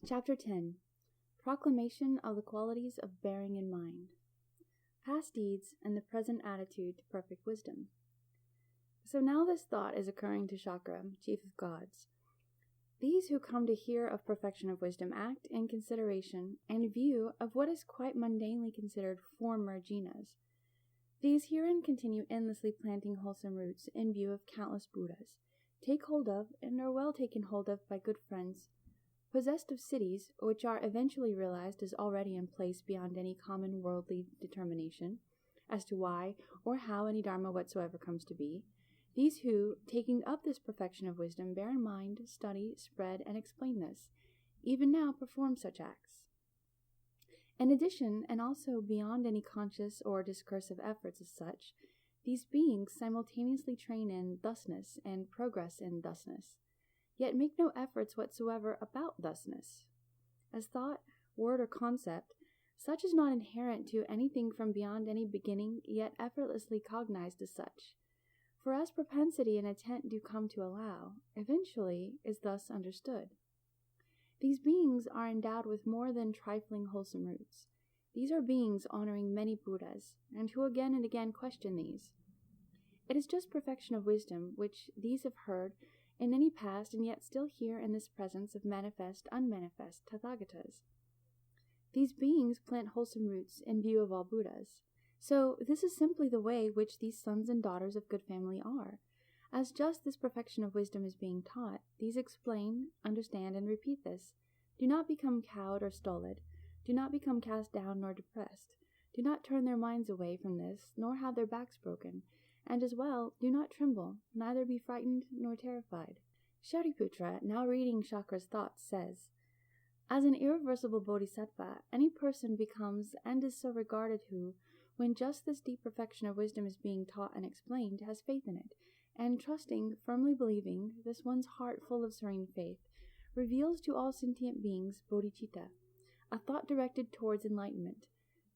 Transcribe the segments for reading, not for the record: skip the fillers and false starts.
Chapter 10. Proclamation of the Qualities of Bearing in Mind. Past Deeds and the Present Attitude to Perfect Wisdom. So now this thought is occurring to Chakra, chief of gods. These who come to hear of perfection of wisdom act in consideration and view of what is quite mundanely considered former jinas. These herein continue endlessly planting wholesome roots in view of countless Buddhas, take hold of and are well taken hold of by good friends, possessed of cities which are eventually realized as already in place beyond any common worldly determination as to why or how any Dharma whatsoever comes to be. These who, taking up this perfection of wisdom, bear in mind, study, spread, and explain this, even now perform such acts. In addition, and also beyond any conscious or discursive efforts as such, these beings simultaneously train in thusness and progress in thusness, yet make no efforts whatsoever about thusness. As thought, word, or concept, such is not inherent to anything from beyond any beginning, yet effortlessly cognized as such. For as propensity and intent do come to allow, eventually is thus understood. These beings are endowed with more than trifling wholesome roots. These are beings honoring many Buddhas, and who again and again question these. It is just perfection of wisdom which these have heard in any past and yet still hear in this presence of manifest, unmanifest Tathagatas. These beings plant wholesome roots in view of all Buddhas. So this is simply the way which these sons and daughters of good family are. As just this perfection of wisdom is being taught, these explain, understand, and repeat this. Do not become cowed or stolid. Do not become cast down nor depressed. Do not turn their minds away from this, nor have their backs broken. And as well, do not tremble, neither be frightened nor terrified. Shariputra, now reading Chakra's thoughts, says, as an irreversible bodhisattva, any person becomes and is so regarded who, when just this deep perfection of wisdom is being taught and explained, has faith in it, and trusting, firmly believing, this one's heart full of serene faith, reveals to all sentient beings bodhicitta, a thought directed towards enlightenment,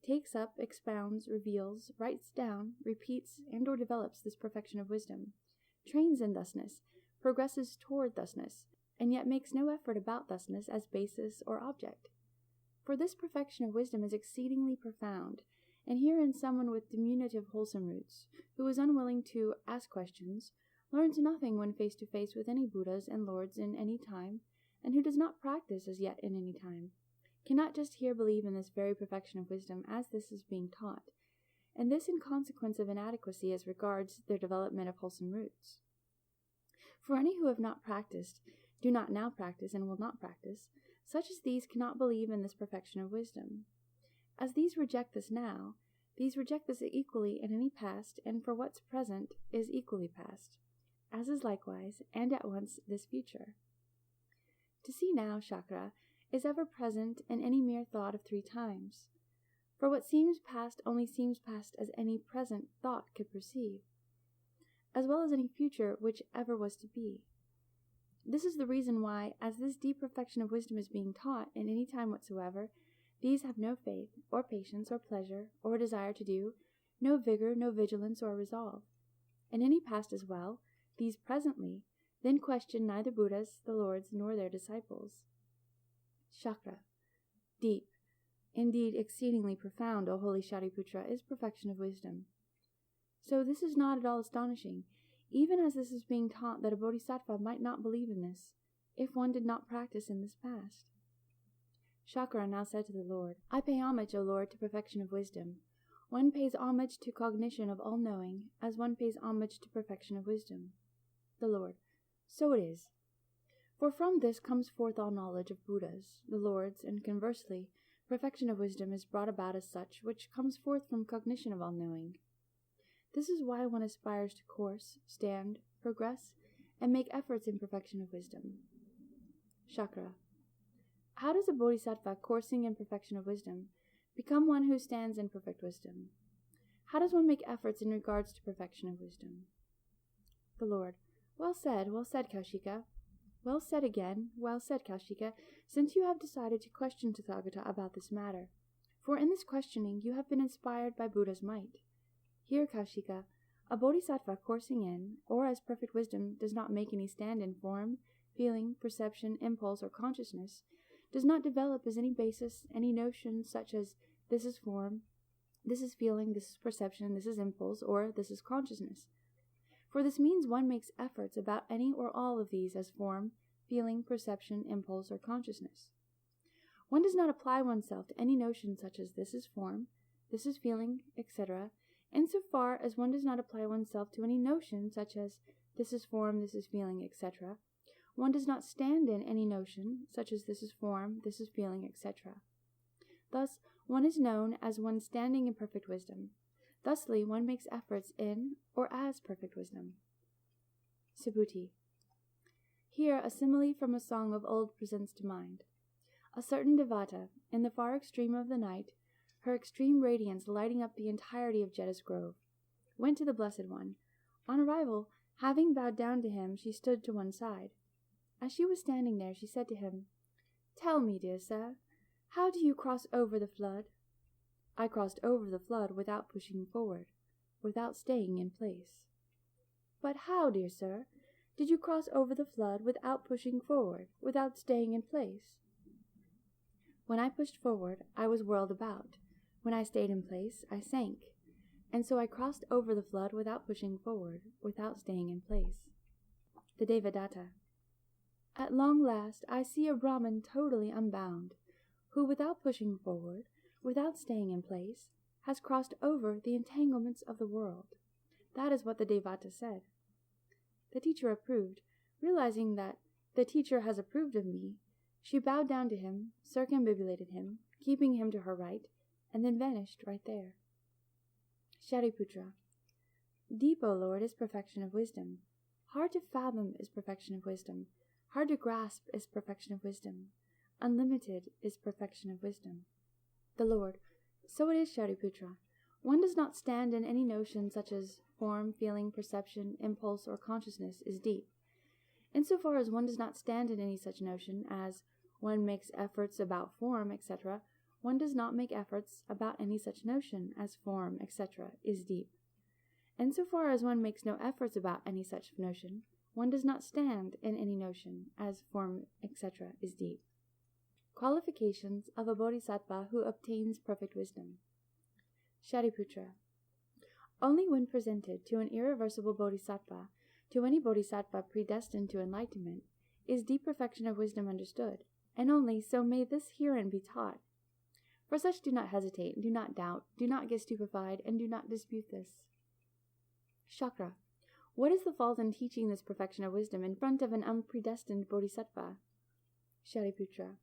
takes up, expounds, reveals, writes down, repeats, and or develops this perfection of wisdom, trains in thusness, progresses toward thusness, and yet makes no effort about thusness as basis or object. For this perfection of wisdom is exceedingly profound, and herein someone with diminutive wholesome roots, who is unwilling to ask questions, learns nothing when face to face with any Buddhas and Lords in any time, and who does not practice as yet in any time, cannot just here believe in this very perfection of wisdom as this is being taught, and this in consequence of inadequacy as regards their development of wholesome roots. For any who have not practiced, do not now practice, and will not practice, such as these cannot believe in this perfection of wisdom. As these reject this now, these reject this equally in any past, and for what's present is equally past, as is likewise, and at once, this future. To see now, Chakra, is ever present in any mere thought of 3 times. For what seems past only seems past as any present thought could perceive, as well as any future which ever was to be. This is the reason why, as this deep perfection of wisdom is being taught in any time whatsoever, these have no faith, or patience, or pleasure, or desire to do, no vigor, no vigilance, or resolve. In any past as well, these presently, then question neither Buddhas, the Lords, nor their disciples. Chakra. Deep, indeed exceedingly profound, O holy Shariputra, is perfection of wisdom. So this is not at all astonishing, even as this is being taught that a bodhisattva might not believe in this, if one did not practice in this past. Chakra now said to the Lord, I pay homage, O Lord, to perfection of wisdom. One pays homage to cognition of all-knowing, as one pays homage to perfection of wisdom. The Lord, so it is. For from this comes forth all knowledge of Buddhas, the Lords, and conversely, perfection of wisdom is brought about as such, which comes forth from cognition of all-knowing. This is why one aspires to course, stand, progress, and make efforts in perfection of wisdom. Chakra. How does a bodhisattva coursing in perfection of wisdom become one who stands in perfect wisdom? How does one make efforts in regards to perfection of wisdom? The Lord. Well said, Kaushika. Well said again, well said, Kaushika, since you have decided to question Tathagata about this matter. For in this questioning you have been inspired by Buddha's might. Here, Kaushika, a bodhisattva coursing in, or as perfect wisdom does not make any stand in form, feeling, perception, impulse, or consciousness, does not develop as any basis any notion such as this is form, this is feeling, this is perception, this is impulse, or this is consciousness. For this means one makes efforts about any or all of these as form, feeling, perception, impulse, or consciousness. One does not apply oneself to any notion such as this is form, this is feeling, etc., insofar as one does not apply oneself to any notion such as this is form, this is feeling, etc. One does not stand in any notion such as this is form, this is feeling, etc. Thus, one is known as one standing in perfect wisdom. Thusly, one makes efforts in or as perfect wisdom. Subhuti. Here, a simile from a song of old presents to mind. A certain devata, in the far extreme of the night, her extreme radiance lighting up the entirety of Jeta's grove, went to the Blessed One. On arrival, having bowed down to him, she stood to one side. As she was standing there, she said to him, "Tell me, dear sir, how do you cross over the flood?" "I crossed over the flood without pushing forward, without staying in place." "But how, dear sir, did you cross over the flood without pushing forward, without staying in place?" "When I pushed forward, I was whirled about. When I stayed in place, I sank. And so I crossed over the flood without pushing forward, without staying in place." The Devadatta. At long last I see a Brahman totally unbound, who without pushing forward, without staying in place, has crossed over the entanglements of the world. That is what the Devata said. The teacher approved. Realizing that the teacher has approved of me, she bowed down to him, circumambulated him, keeping him to her right, and then vanished right there. Shariputra. Deep, O Lord, is perfection of wisdom. Hard to fathom is perfection of wisdom. Hard to grasp is perfection of wisdom. Unlimited is perfection of wisdom. The Lord. So it is, Shariputra. One does not stand in any notion such as form, feeling, perception, impulse, or consciousness is deep. Insofar as one does not stand in any such notion as one makes efforts about form, etc., one does not make efforts about any such notion as form, etc., is deep. Insofar as one makes no efforts about any such notion, one does not stand in any notion as form, etc., is deep. Qualifications of a bodhisattva who obtains perfect wisdom. Shariputra. Only when presented to an irreversible bodhisattva, to any bodhisattva predestined to enlightenment, is deep perfection of wisdom understood, and only so may this herein be taught. For such do not hesitate, do not doubt, do not get stupefied, and do not dispute this. Shakra. What is the fault in teaching this perfection of wisdom in front of an unpredestined bodhisattva? Shariputra.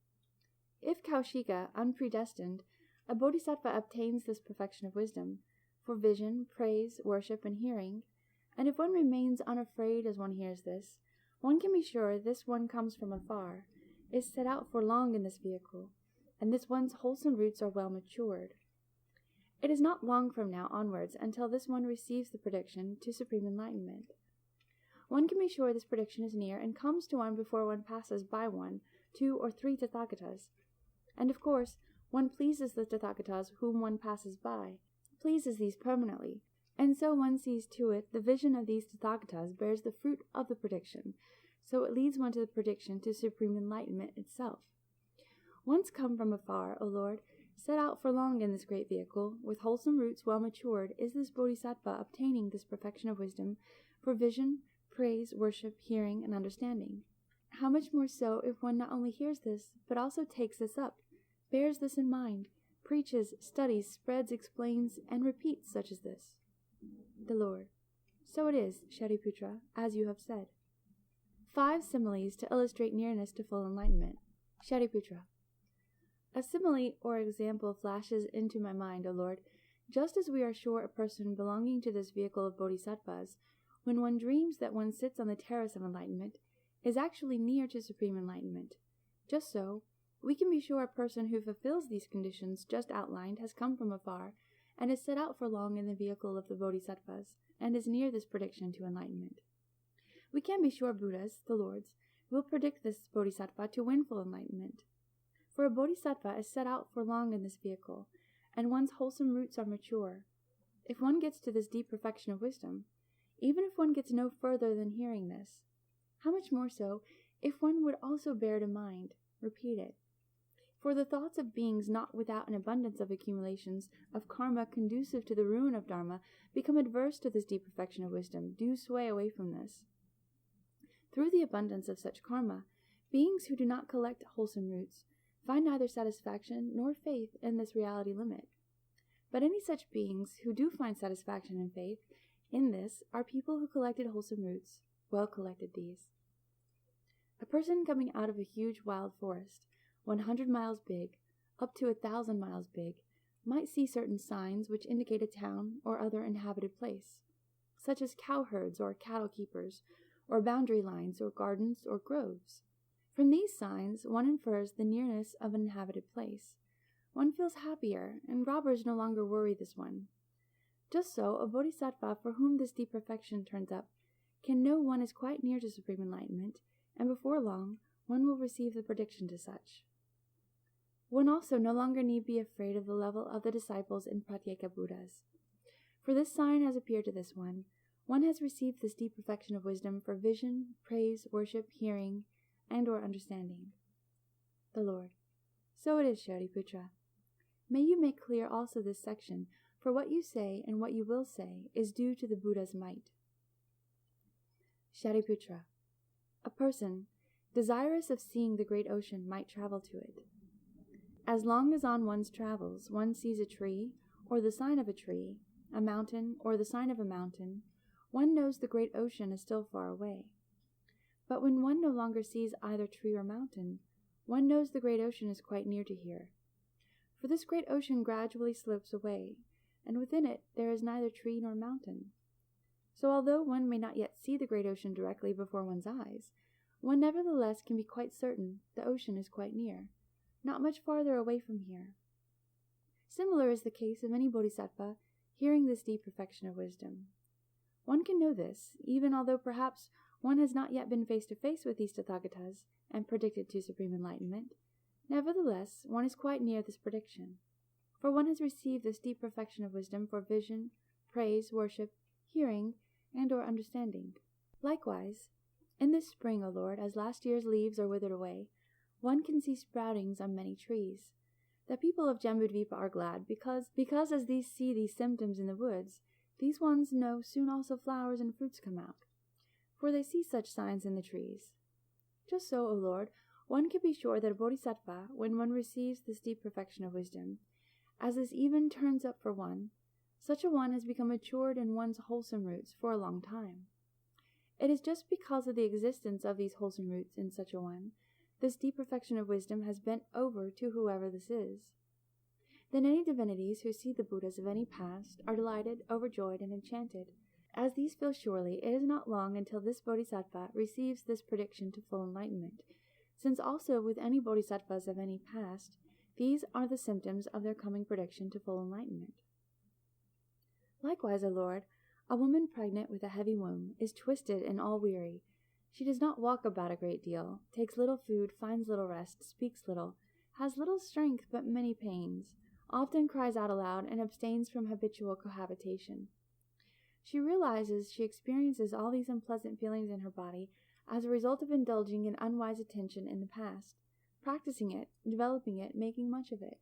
If Kaushika, unpredestined, a bodhisattva obtains this perfection of wisdom, for vision, praise, worship, and hearing, and if one remains unafraid as one hears this, one can be sure this one comes from afar, is set out for long in this vehicle, and this one's wholesome roots are well matured. It is not long from now onwards until this one receives the prediction to supreme enlightenment. One can be sure this prediction is near and comes to one before one passes by 1, 2, or 3 Tathagatas. And of course, one pleases the Tathagatas whom one passes by, pleases these permanently, and so one sees to it the vision of these Tathagatas bears the fruit of the prediction, so it leads one to the prediction to supreme enlightenment itself. Once come from afar, O Lord, set out for long in this great vehicle, with wholesome roots well matured, is this bodhisattva obtaining this perfection of wisdom for vision, praise, worship, hearing, and understanding. How much more so if one not only hears this, but also takes this up, bears this in mind, preaches, studies, spreads, explains, and repeats such as this. The Lord. So it is, Shariputra, as you have said. 5 similes to illustrate nearness to full enlightenment. Shariputra. A simile or example flashes into my mind, O Lord, just as we are sure a person belonging to this vehicle of bodhisattvas, when one dreams that one sits on the terrace of enlightenment, is actually near to supreme enlightenment. Just so, we can be sure a person who fulfills these conditions just outlined has come from afar, and is set out for long in the vehicle of the bodhisattvas, and is near this prediction to enlightenment. We can be sure Buddhas, the Lords, will predict this bodhisattva to win full enlightenment. For a bodhisattva is set out for long in this vehicle, and one's wholesome roots are mature. If one gets to this deep perfection of wisdom, even if one gets no further than hearing this, how much more so if one would also bear it in mind, repeat it, For the thoughts of beings not without an abundance of accumulations of karma conducive to the ruin of Dharma become adverse to this deep perfection of wisdom, do sway away from this. Through the abundance of such karma, beings who do not collect wholesome roots find neither satisfaction nor faith in this reality limit. But any such beings who do find satisfaction and faith in this are people who collected wholesome roots, well collected these. A person coming out of a huge wild forest, 100 miles big, up to 1,000 miles big, might see certain signs which indicate a town or other inhabited place, such as cowherds or cattle keepers, or boundary lines or gardens or groves. From these signs, one infers the nearness of an inhabited place. One feels happier, and robbers no longer worry this one. Just so, a bodhisattva for whom this deep perfection turns up can know one is quite near to supreme enlightenment, and before long, one will receive the prediction to such. One also no longer need be afraid of the level of the disciples in Pratyeka Buddhas. For this sign has appeared to this one. One has received this deep perfection of wisdom for vision, praise, worship, hearing, and or understanding. The Lord. So it is, Shariputra. May you make clear also this section, for what you say and what you will say is due to the Buddha's might. Shariputra. A person, desirous of seeing the great ocean, might travel to it. As long as on one's travels one sees a tree, or the sign of a tree, a mountain, or the sign of a mountain, one knows the great ocean is still far away. But when one no longer sees either tree or mountain, one knows the great ocean is quite near to here. For this great ocean gradually slips away, and within it there is neither tree nor mountain. So although one may not yet see the great ocean directly before one's eyes, one nevertheless can be quite certain the ocean is quite near, not much farther away from here. Similar is the case of any bodhisattva hearing this deep perfection of wisdom. One can know this, even although perhaps one has not yet been face to face with these Tathagatas and predicted to supreme enlightenment. Nevertheless, one is quite near this prediction, for one has received this deep perfection of wisdom for vision, praise, worship, hearing, and or understanding. Likewise, in this spring, O Lord, as last year's leaves are withered away, one can see sproutings on many trees. The people of Jambudvipa are glad, because as these see these symptoms in the woods, these ones know soon also flowers and fruits come out, for they see such signs in the trees. Just so, O Lord, one can be sure that a bodhisattva, when one receives this deep perfection of wisdom, as this even turns up for one, such a one has become matured in one's wholesome roots for a long time. It is just because of the existence of these wholesome roots in such a one, this deep perfection of wisdom has bent over to whoever this is. Then any divinities who see the Buddhas of any past are delighted, overjoyed, and enchanted. As these feel surely, it is not long until this bodhisattva receives this prediction to full enlightenment, since also with any bodhisattvas of any past, these are the symptoms of their coming prediction to full enlightenment. Likewise, O Lord, a woman pregnant with a heavy womb is twisted and all weary. She does not walk about a great deal, takes little food, finds little rest, speaks little, has little strength but many pains, often cries out aloud, and abstains from habitual cohabitation. She realizes she experiences all these unpleasant feelings in her body as a result of indulging in unwise attention in the past, practicing it, developing it, making much of it.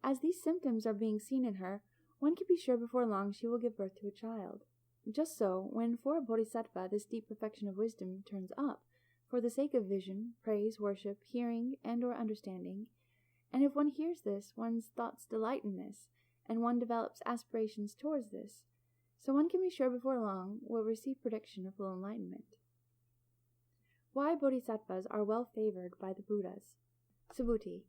As these symptoms are being seen in her, one can be sure before long she will give birth to a child. Just so, when for a bodhisattva this deep perfection of wisdom turns up, for the sake of vision, praise, worship, hearing, and or understanding, and if one hears this, one's thoughts delight in this, and one develops aspirations towards this, so one can be sure before long will receive prediction of full enlightenment. Why bodhisattvas are well favored by the Buddhas. Subhuti.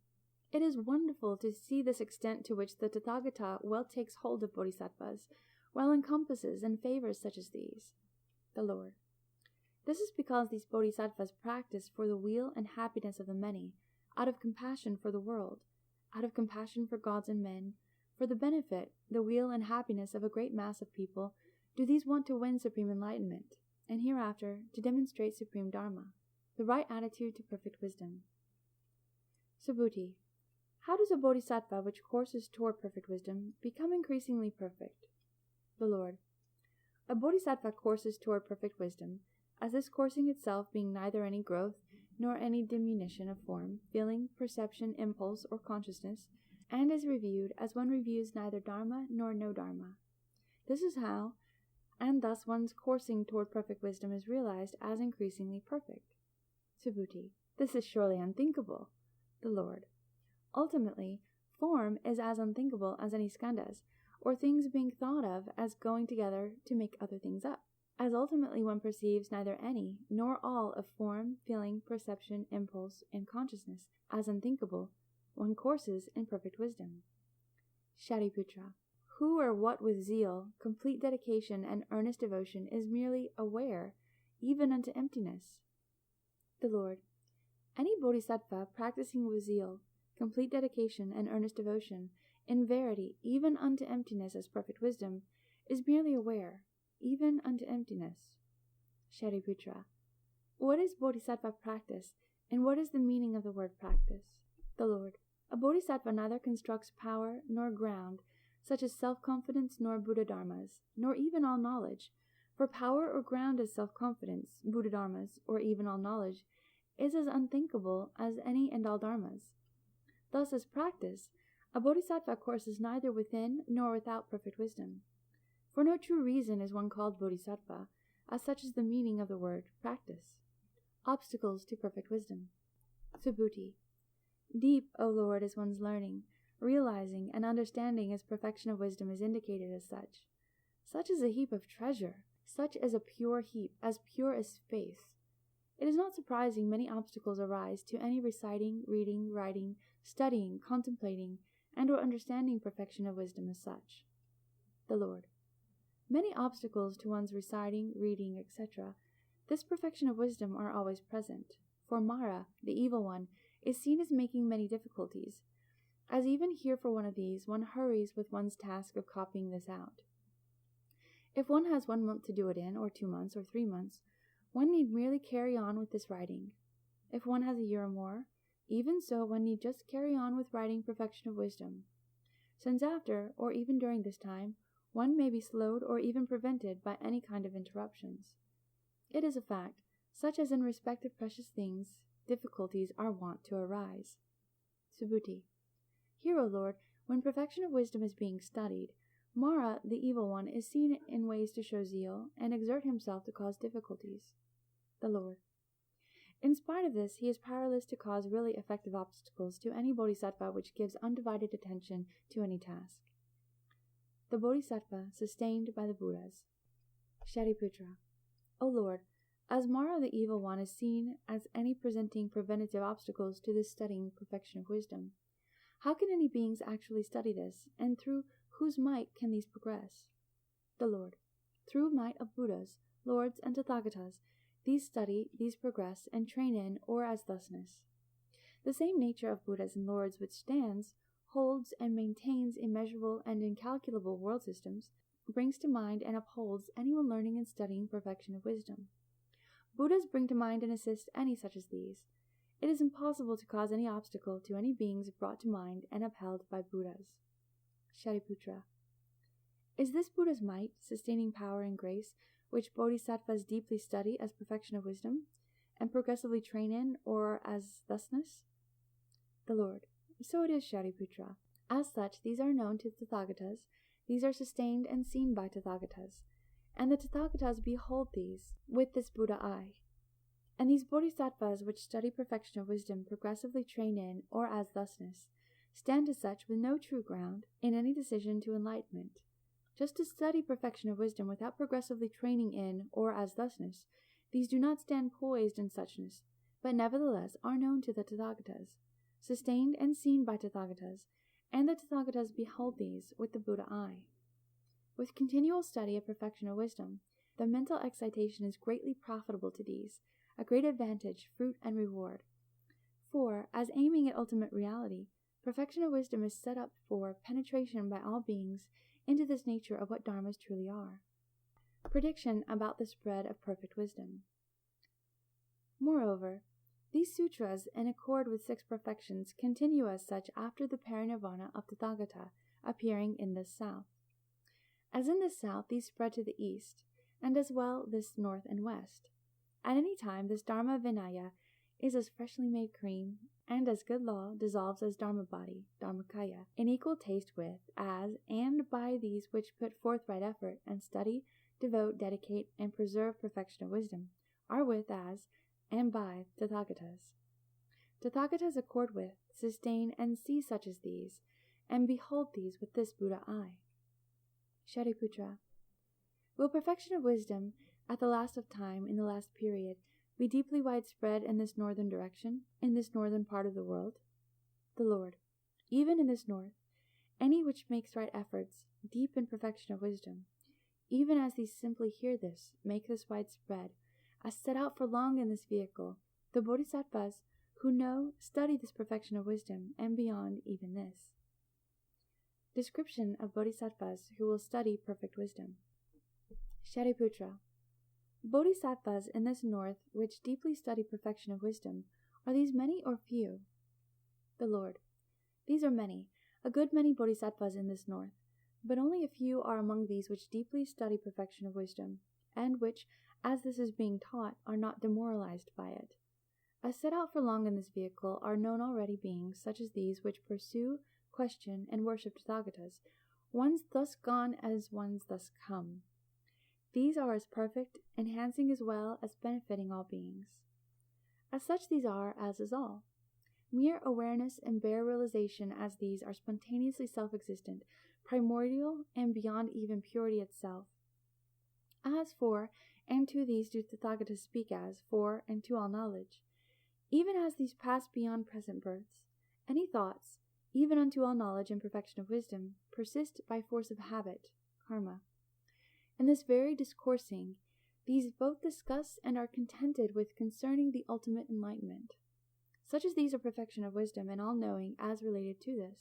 It is wonderful to see this extent to which the Tathagata well takes hold of bodhisattvas, well encompasses and favors such as these. The Lord. This is because these bodhisattvas practice for the weal and happiness of the many, out of compassion for the world, out of compassion for gods and men, for the benefit, the weal and happiness of a great mass of people, do these want to win supreme enlightenment, and hereafter to demonstrate supreme Dharma, the right attitude to perfect wisdom. Subhuti. How does a bodhisattva which courses toward perfect wisdom become increasingly perfect? The Lord. A bodhisattva courses toward perfect wisdom, as this coursing itself being neither any growth, nor any diminution of form, feeling, perception, impulse, or consciousness, and is reviewed as one reviews neither Dharma nor no Dharma. This is how, and thus one's coursing toward perfect wisdom is realized as increasingly perfect. Subhuti. This is surely unthinkable. The Lord. Ultimately, form is as unthinkable as any skandhas, or things being thought of as going together to make other things up. As ultimately one perceives neither any nor all of form, feeling, perception, impulse, and consciousness as unthinkable, one courses in perfect wisdom. Shariputra. Who or what with zeal, complete dedication, and earnest devotion is merely aware, even unto emptiness? The Lord. Any bodhisattva practicing with zeal, complete dedication, and earnest devotion, in verity, even unto emptiness as perfect wisdom, is merely aware, even unto emptiness. Shariputra. What is bodhisattva practice, and what is the meaning of the word practice? The Lord. A bodhisattva neither constructs power nor ground, such as self-confidence nor Buddha dharmas, nor even all knowledge, for power or ground as self-confidence, Buddha dharmas, or even all knowledge, is as unthinkable as any and all dharmas. Thus, as practice, a bodhisattva courses neither within nor without perfect wisdom. For no true reason is one called bodhisattva, as such is the meaning of the word practice. Obstacles to perfect wisdom. Subhuti. Deep, O Lord, is one's learning, realizing and understanding as perfection of wisdom is indicated as such. Such is a heap of treasure, such as a pure heap, as pure as space. It is not surprising many obstacles arise to any reciting, reading, writing, studying, contemplating, and or understanding perfection of wisdom as such. The Lord. Many obstacles to one's reciting, reading, etc. This perfection of wisdom are always present, for Mara, the evil one, is seen as making many difficulties, as even here for one of these one hurries with one's task of copying this out. If one has 1 month to do it in, or 2 months, or 3 months, one need merely carry on with this writing. If one has a year or more, even so one need just carry on with writing perfection of wisdom, since after, or even during this time, one may be slowed or even prevented by any kind of interruptions. It is a fact, such as in respect of precious things, difficulties are wont to arise. Subhuti. Here, O Lord, when perfection of wisdom is being studied, Mara, the evil one, is seen in ways to show zeal and exert himself to cause difficulties. The Lord. In spite of this, he is powerless to cause really effective obstacles to any bodhisattva which gives undivided attention to any task. The bodhisattva sustained by the Buddhas. Shariputra. O Lord, as Mara the evil one is seen as any presenting preventative obstacles to this studying perfection of wisdom, how can any beings actually study this, and through whose might can these progress? The Lord. Through might of Buddhas, Lords, and Tathagatas, these study, these progress, and train in, or as thusness. The same nature of Buddhas and Lords which stands, holds, and maintains immeasurable and incalculable world systems, brings to mind and upholds anyone learning and studying perfection of wisdom. Buddhas bring to mind and assist any such as these. It is impossible to cause any obstacle to any beings brought to mind and upheld by Buddhas. Shariputra. Is this Buddha's might, sustaining power and grace, which bodhisattvas deeply study as perfection of wisdom, and progressively train in, or as thusness? The Lord. So it is, Shariputra. As such, these are known to Tathagatas, these are sustained and seen by Tathagatas, and the Tathagatas behold these with this Buddha eye. And these bodhisattvas which study perfection of wisdom progressively train in, or as thusness, stand as such with no true ground in any decision to enlightenment. Just to study perfection of wisdom without progressively training in, or as thusness, these do not stand poised in suchness, but nevertheless are known to the Tathagatas, sustained and seen by Tathagatas, and the Tathagatas behold these with the Buddha eye. With continual study of perfection of wisdom, the mental excitation is greatly profitable to these, a great advantage, fruit, and reward. For, as aiming at ultimate reality, perfection of wisdom is set up for penetration by all beings into this nature of what dharmas truly are. Prediction about the spread of perfect wisdom. Moreover, these sutras, in accord with 6 perfections, continue as such after the parinirvana of Tathagata appearing in this south. As in this south, these spread to the east, and as well this north and west. At any time, this Dharma Vinaya is as freshly made cream, and as good law dissolves as Dharma body, Dharmakaya, in equal taste with, as, and by these which put forth right effort, and study, devote, dedicate, and preserve perfection of wisdom, are with, as, and by Tathagatas. Tathagatas accord with, sustain, and see such as these, and behold these with this Buddha eye. Shariputra. Will perfection of wisdom, at the last of time, in the last period, be deeply widespread in this northern direction, in this northern part of the world? The Lord. Even in this north, any which makes right efforts, deep in perfection of wisdom, even as these simply hear this, make this widespread, as set out for long in this vehicle, the bodhisattvas who know, study this perfection of wisdom, and beyond even this. Description of bodhisattvas who will study perfect wisdom. Shariputra. Bodhisattvas in this north which deeply study perfection of wisdom, are these many or few? The Lord. These are many, a good many bodhisattvas in this north, but only a few are among these which deeply study perfection of wisdom, and which, as this is being taught, are not demoralized by it. As set out for long in this vehicle are known already beings such as these which pursue, question, and worship Tathagatas, ones thus gone as ones thus come. These are as perfect, enhancing as well as benefiting all beings. As such these are as is all. Mere awareness and bare realization as these are spontaneously self-existent, primordial, and beyond even purity itself. As for, and to these do Tathagatas speak as, for, and to all knowledge. Even as these pass beyond present births, any thoughts, even unto all knowledge and perfection of wisdom, persist by force of habit, karma. In this very discoursing, these both discuss and are contented with concerning the ultimate enlightenment. Such as these are perfection of wisdom and all-knowing as related to this.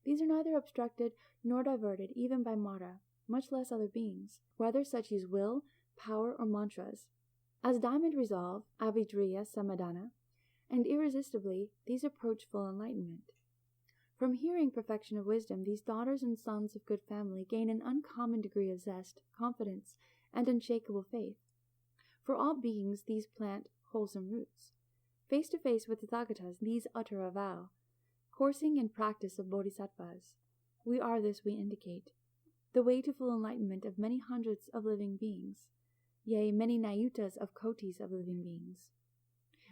These are neither obstructed nor diverted even by Mara, much less other beings, whether such use will, power, or mantras. As diamond resolve, avidriya samadhana, and irresistibly these approach full enlightenment. From hearing perfection of wisdom, these daughters and sons of good family gain an uncommon degree of zest, confidence, and unshakable faith. For all beings these plant wholesome roots. Face to face with the Tathagatas, these utter a vow, coursing in practice of bodhisattvas. We are this we indicate, the way to full enlightenment of many hundreds of living beings, yea, many nayutas of kotis of living beings.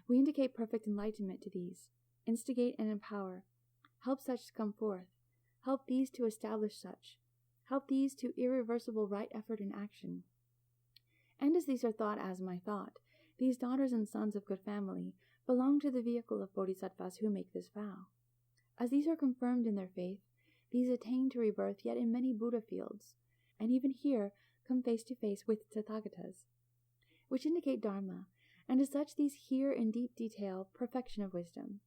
We indicate perfect enlightenment to these, instigate and empower, help such to come forth, help these to establish such, help these to irreversible right effort and action. And as these are thought as my thought, these daughters and sons of good family belong to the vehicle of bodhisattvas who make this vow. As these are confirmed in their faith, these attain to rebirth yet in many Buddha fields, and even here come face to face with Tathagatas, which indicate Dharma, and as such these hear in deep detail perfection of wisdom.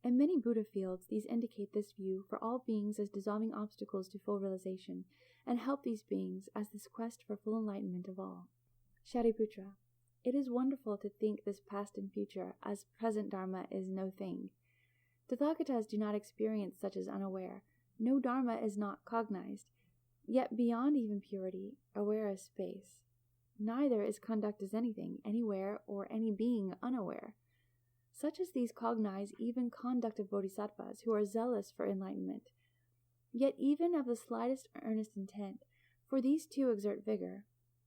In many Buddha fields, these indicate this view for all beings as dissolving obstacles to full realization, and help these beings as this quest for full enlightenment of all. Shariputra. It is wonderful to think this past and future, as present Dharma is no thing. Tathagatas do not experience such as unaware. No Dharma is not cognized, yet beyond even purity, aware as space. Neither is conduct as anything, anywhere, or any being unaware. Such as these cognize even conduct of bodhisattvas who are zealous for enlightenment, yet even of the slightest earnest intent, for these too exert vigor,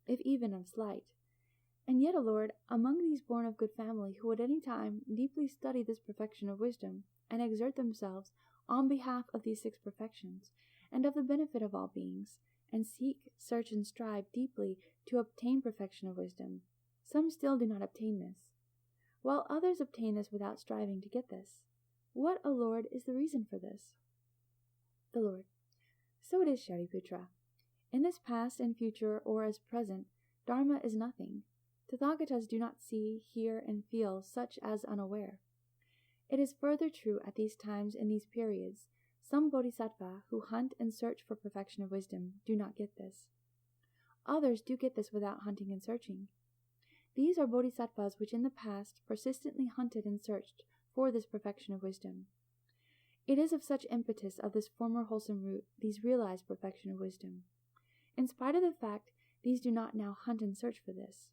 if even of slight. And yet, O Lord, among these born of good family who at any time deeply study this perfection of wisdom, and exert themselves on behalf of these six perfections, and of the benefit of all beings, and seek, search, and strive deeply to obtain perfection of wisdom, some still do not obtain this, while others obtain this without striving to get this. What, O Lord, is the reason for this? The Lord. So it is, Shariputra. In this past and future, or as present, Dharma is nothing. Tathagatas do not see, hear, and feel such as unaware. It is further true at these times in these periods, some bodhisattva who hunt and search for perfection of wisdom do not get this. Others do get this without hunting and searching. These are bodhisattvas which in the past persistently hunted and searched for this perfection of wisdom. It is of such impetus of this former wholesome root these realize perfection of wisdom. In spite of the fact these do not now hunt and search for this.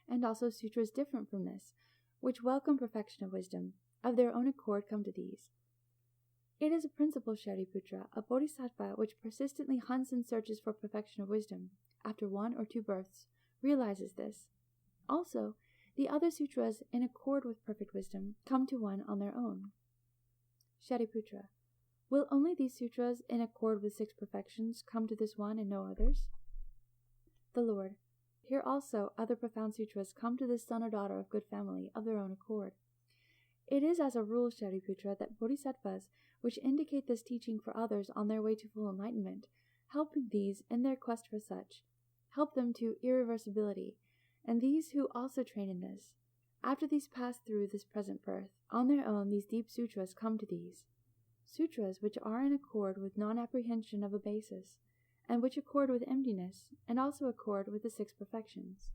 And also sutras different from this, which welcome perfection of wisdom, of their own accord come to these. It is a principle, Shariputra, a bodhisattva which persistently hunts and searches for perfection of wisdom, after 1 or 2 births, realizes this. Also, the other sutras in accord with perfect wisdom come to one on their own. Shariputra, will only these sutras in accord with 6 perfections come to this one and no others? The Lord, here also other profound sutras come to this son or daughter of good family of their own accord. It is as a rule, Shariputra, that bodhisattvas, which indicate this teaching for others on their way to full enlightenment, helping these in their quest for such, help them to irreversibility, and these who also train in this. After these pass through this present birth, on their own these deep sutras come to these. Sutras which are in accord with non-apprehension of a basis, and which accord with emptiness, and also accord with the 6 perfections.